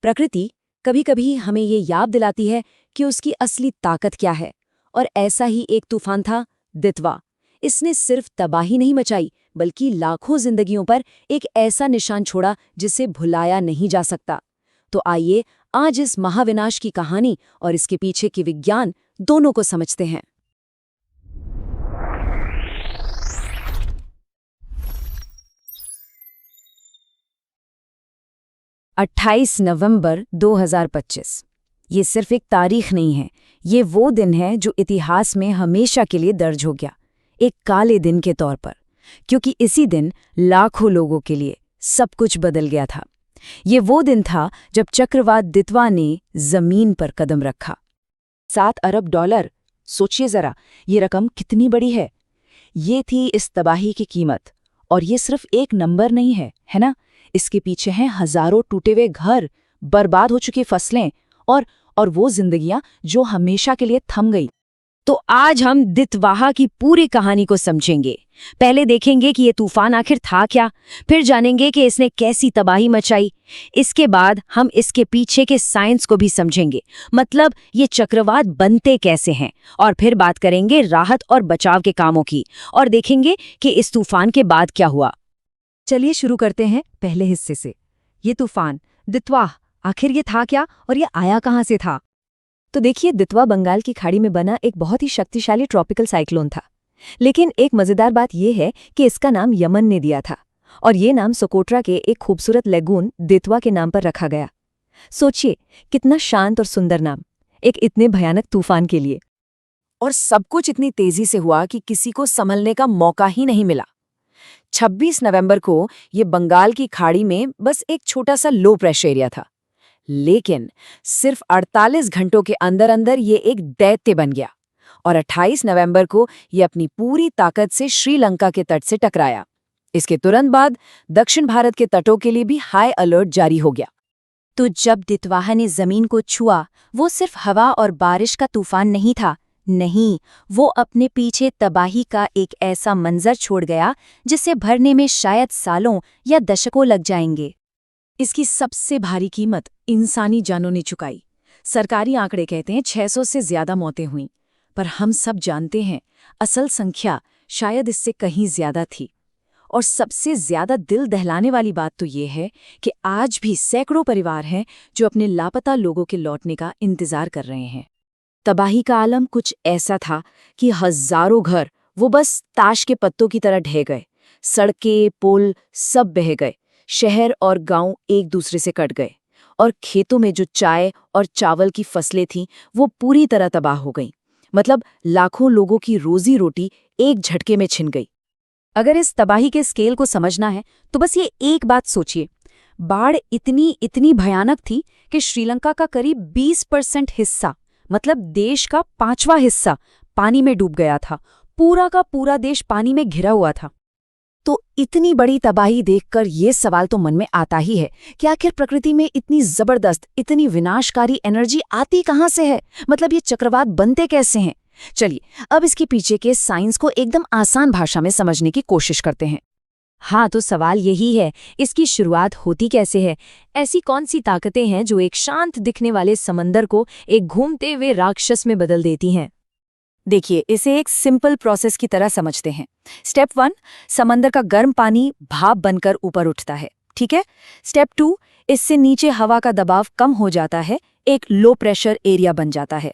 प्रकृति कभी कभी हमें ये याद दिलाती है कि उसकी असली ताकत क्या है। और ऐसा ही एक तूफान था दितवा। इसने सिर्फ तबाही नहीं मचाई बल्कि लाखों जिंदगियों पर एक ऐसा निशान छोड़ा जिसे भुलाया नहीं जा सकता। तो आइए आज इस महाविनाश की कहानी और इसके पीछे की विज्ञान दोनों को समझते हैं। 28 नवंबर 2025। ये सिर्फ एक तारीख नहीं है, ये वो दिन है जो इतिहास में हमेशा के लिए दर्ज हो गया, एक काले दिन के तौर पर, क्योंकि इसी दिन लाखों लोगों के लिए सब कुछ बदल गया था। ये वो दिन था जब चक्रवात दितवा ने जमीन पर कदम रखा। $7 अरब। सोचिए जरा, ये रकम कितनी बड़ी है। ये थी इस तबाही की कीमत। और ये सिर्फ एक नंबर नहीं है ना? इसके पीछे हैं हजारों टूटे हुए घर, बर्बाद हो चुकी फसलें और वो जिंदगियां जो हमेशा के लिए थम गई। तो आज हम दितवाहा की पूरी कहानी को समझेंगे। पहले देखेंगे कि ये तूफान आखिर था क्या, फिर जानेंगे कि इसने कैसी तबाही मचाई। इसके बाद हम इसके पीछे के साइंस को भी समझेंगे, मतलब ये चक्रवात बनते कैसे हैं। और फिर बात करेंगे राहत और बचाव के कामों की, और देखेंगे कि इस तूफान के बाद क्या हुआ। चलिए शुरू करते हैं पहले हिस्से से। ये तूफान दितवा आखिर ये था क्या और ये आया कहाँ से था? तो देखिए, दितवा बंगाल की खाड़ी में बना एक बहुत ही शक्तिशाली ट्रॉपिकल साइक्लोन था। लेकिन एक मजेदार बात यह है कि इसका नाम यमन ने दिया था, और ये नाम सोकोट्रा के एक खूबसूरत लेगून दितवा के नाम पर रखा गया। सोचिए, कितना शांत और सुंदर नाम एक इतने भयानक तूफान के लिए। और सब कुछ इतनी तेजी से हुआ कि किसी को संभलने का मौका ही नहीं मिला। 26 नवंबर को ये बंगाल की खाड़ी में बस एक छोटा सा लो प्रेशर एरिया था, लेकिन सिर्फ 48 घंटों के अंदर अंदर ये एक दैत्य बन गया। और 28 नवंबर को ये अपनी पूरी ताकत से श्रीलंका के तट से टकराया। इसके तुरंत बाद दक्षिण भारत के तटों के लिए भी हाई अलर्ट जारी हो गया। तो जब दितवाहा ने जमीन को छुआ, वो सिर्फ हवा और बारिश का तूफान नहीं था। नहीं, वो अपने पीछे तबाही का एक ऐसा मंजर छोड़ गया जिसे भरने में शायद सालों या दशकों लग जाएंगे। इसकी सबसे भारी कीमत इंसानी जानों ने चुकाई। सरकारी आंकड़े कहते हैं 600 से ज्यादा मौतें हुईं, पर हम सब जानते हैं असल संख्या शायद इससे कहीं ज्यादा थी। और सबसे ज्यादा दिल दहलाने वाली बात तो ये है कि आज भी सैकड़ों परिवार हैं जो अपने लापता लोगों के लौटने का इंतजार कर रहे हैं। तबाही का आलम कुछ ऐसा था कि हजारों घर वो बस ताश के पत्तों की तरह ढह गए। सड़कें, पुल सब बह गए। शहर और गांव एक दूसरे से कट गए, और खेतों में जो चाय और चावल की फसलें थीं वो पूरी तरह तबाह हो गईं। मतलब लाखों लोगों की रोजी रोटी एक झटके में छिन गई। अगर इस तबाही के स्केल को समझना है तो बस ये एक बात सोचिए, बाढ़ इतनी भयानक थी कि श्रीलंका का करीब 20% हिस्सा, मतलब देश का 5वां हिस्सा पानी में डूब गया था। पूरा का पूरा देश पानी में घिरा हुआ था। तो इतनी बड़ी तबाही देखकर ये सवाल तो मन में आता ही है कि आखिर प्रकृति में इतनी जबरदस्त, इतनी विनाशकारी एनर्जी आती कहाँ से है? मतलब ये चक्रवात बनते कैसे हैं? चलिए अब इसके पीछे के साइंस को एकदम आसान भाषा में समझने की कोशिश करते हैं। हाँ, तो सवाल यही है, इसकी शुरुआत होती कैसे है? ऐसी कौन सी ताकतें हैं जो एक शांत दिखने वाले समंदर को एक घूमते हुए राक्षस में बदल देती हैं? देखिए, इसे एक सिंपल प्रोसेस की तरह समझते हैं। स्टेप 1, समंदर का गर्म पानी भाप बनकर ऊपर उठता है, ठीक है। स्टेप 2, इससे नीचे हवा का दबाव कम हो जाता है, एक लो प्रेशर एरिया बन जाता है।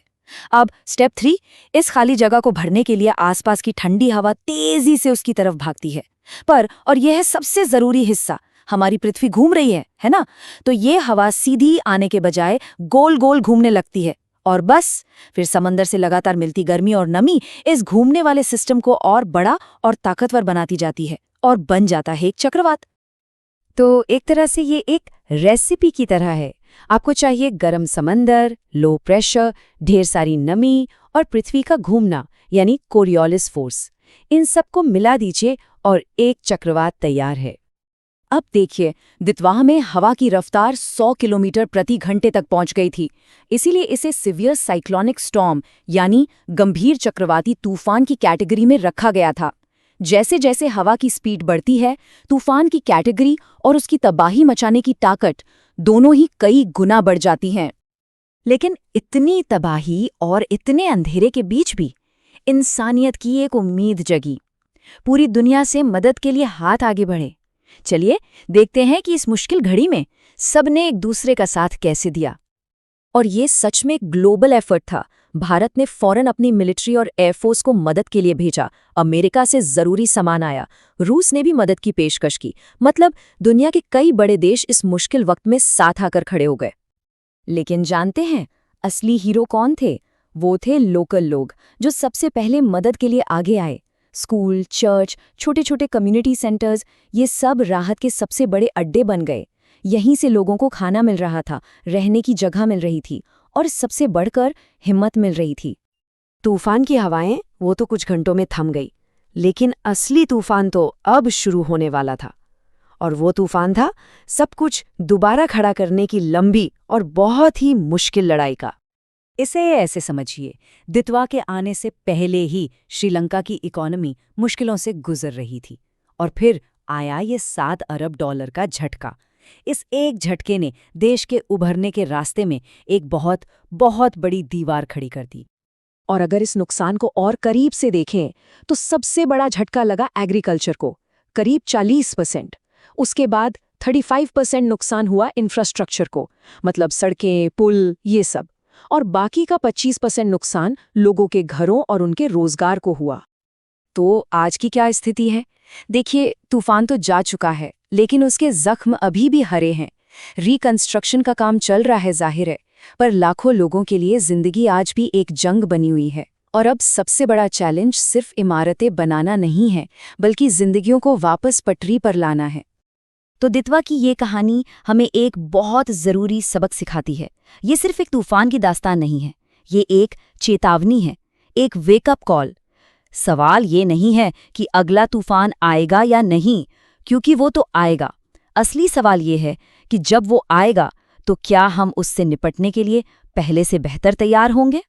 अब स्टेप 3, इस खाली जगह को भरने के लिए आसपास की ठंडी हवा तेजी से उसकी तरफ भागती है। और यह है सबसे जरूरी हिस्सा, हमारी पृथ्वी घूम रही है ना? तो ये हवा सीधी आने के बजाय गोल गोल घूमने लगती है, और बस फिर समंदर से लगातार मिलती गर्मी और नमी इस घूमने वाले सिस्टम को और बड़ा और ताकतवर बनाती जाती है, और बन जाता है एक चक्रवात। तो एक तरह से ये एक रेसिपी की तरह है। आपको चाहिए गर्म समंदर, लो प्रेशर, ढेर सारी नमी और पृथ्वी का घूमना, यानी कोरियोलिस फोर्स। इन सबको मिला दीजिए और एक चक्रवात तैयार है। अब देखिए, दितवाह में हवा की रफ्तार 100 किलोमीटर प्रति घंटे तक पहुंच गई थी। इसीलिए इसे सिवियर साइक्लोनिक स्टॉर्म यानी गंभीर चक्रवाती तूफान की कैटेगरी में रखा गया था। जैसे जैसे हवा की स्पीड बढ़ती है, तूफान की कैटेगरी और उसकी तबाही मचाने की ताकत दोनों ही कई गुना बढ़ जाती हैं। लेकिन इतनी तबाही और इतने अंधेरे के बीच भी इंसानियत की एक उम्मीद जगी। पूरी दुनिया से मदद के लिए हाथ आगे बढ़े। चलिए देखते हैं कि इस मुश्किल घड़ी में सबने एक दूसरे का साथ कैसे दिया। और ये सच में ग्लोबल एफर्ट था। भारत ने फौरन अपनी मिलिट्री और एयरफोर्स को मदद के लिए भेजा। अमेरिका से जरूरी सामान आया। रूस ने भी मदद की पेशकश की। मतलब दुनिया के कई बड़े देश इस मुश्किल वक्त में साथ आकर खड़े हो गए। लेकिन जानते हैं असली हीरो कौन थे? वो थे लोकल लोग, जो सबसे पहले मदद के लिए आगे आए। स्कूल, चर्च, छोटे छोटे कम्युनिटी सेंटर्स, ये सब राहत के सबसे बड़े अड्डे बन गए। यहीं से लोगों को खाना मिल रहा था, रहने की जगह मिल रही थी और सबसे बढ़कर हिम्मत मिल रही थी। तूफान की हवाएं वो तो कुछ घंटों में थम गई, लेकिन असली तूफान तो अब शुरू होने वाला था। और वो तूफान था सब कुछ दोबारा खड़ा करने की लंबी और बहुत ही मुश्किल लड़ाई का। इसे ऐसे समझिए, दितवा के आने से पहले ही श्रीलंका की इकोनॉमी मुश्किलों से गुजर रही थी और फिर आया ये $7 अरब का झटका। इस एक झटके ने देश के उभरने के रास्ते में एक बहुत बहुत बड़ी दीवार खड़ी कर दी। और अगर इस नुकसान को और करीब से देखें तो सबसे बड़ा झटका लगा एग्रीकल्चर को, करीब 40%। उसके बाद 35% नुकसान हुआ इंफ्रास्ट्रक्चर को, मतलब सड़कें, पुल, ये सब। और बाकी का 25% नुकसान लोगों के घरों और उनके रोजगार को हुआ। तो आज की क्या स्थिति है? देखिए, तूफान तो जा चुका है, लेकिन उसके जख्म अभी भी हरे हैं। रिकंस्ट्रक्शन का काम चल रहा है, जाहिर है, पर लाखों लोगों के लिए जिंदगी आज भी एक जंग बनी हुई है। और अब सबसे बड़ा चैलेंज सिर्फ इमारतें बनाना नहीं है, बल्कि जिंदगियों को वापस पटरी पर लाना है। तो दितवा की ये कहानी हमें एक बहुत ज़रूरी सबक सिखाती है। ये सिर्फ एक तूफान की दास्तान नहीं है, ये एक चेतावनी है, एक वेकअप कॉल। सवाल ये नहीं है कि अगला तूफान आएगा या नहीं, क्योंकि वो तो आएगा। असली सवाल ये है कि जब वो आएगा तो क्या हम उससे निपटने के लिए पहले से बेहतर तैयार होंगे।